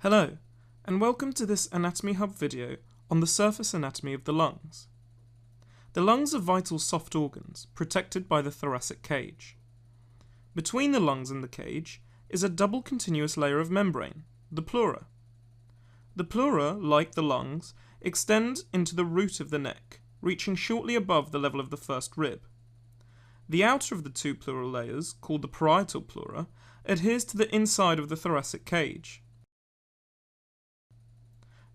Hello, and welcome to this Anatomy Hub video on the surface anatomy of the lungs. The lungs are vital soft organs, protected by the thoracic cage. Between the lungs and the cage is a double continuous layer of membrane, the pleura. The pleura, like the lungs, extend into the root of the neck, reaching shortly above the level of the first rib. The outer of the two pleural layers, called the parietal pleura, adheres to the inside of the thoracic cage.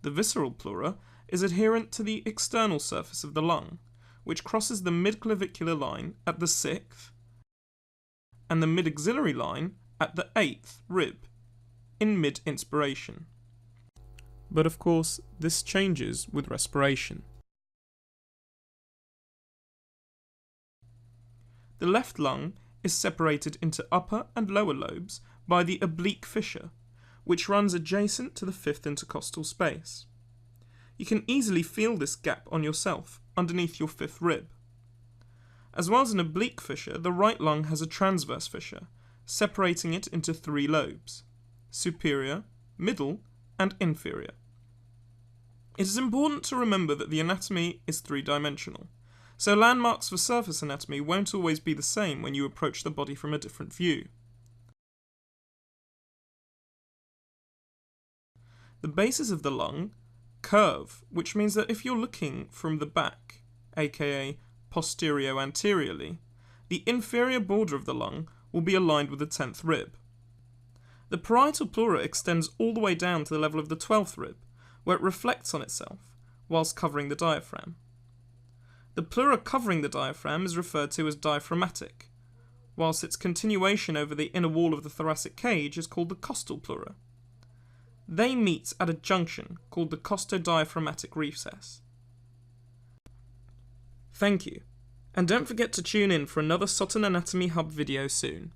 The visceral pleura is adherent to the external surface of the lung, which crosses the midclavicular line at the 6th and the mid-axillary line at the 8th rib in mid-inspiration. But of course, this changes with respiration. The left lung is separated into upper and lower lobes by the oblique fissure, which runs adjacent to the 5th intercostal space. You can easily feel this gap on yourself, underneath your 5th rib. As well as an oblique fissure, the right lung has a transverse fissure, separating it into 3 lobes: superior, middle, and inferior. It is important to remember that the anatomy is 3-dimensional, so landmarks for surface anatomy won't always be the same when you approach the body from a different view. The bases of the lung curve, which means that if you're looking from the back, aka posterior-anteriorly, the inferior border of the lung will be aligned with the 10th rib. The parietal pleura extends all the way down to the level of the 12th rib, where it reflects on itself, whilst covering the diaphragm. The pleura covering the diaphragm is referred to as diaphragmatic, whilst its continuation over the inner wall of the thoracic cage is called the costal pleura. They meet at a junction called the costodiaphragmatic recess. Thank you, and don't forget to tune in for another Soton Anatomy Hub video soon.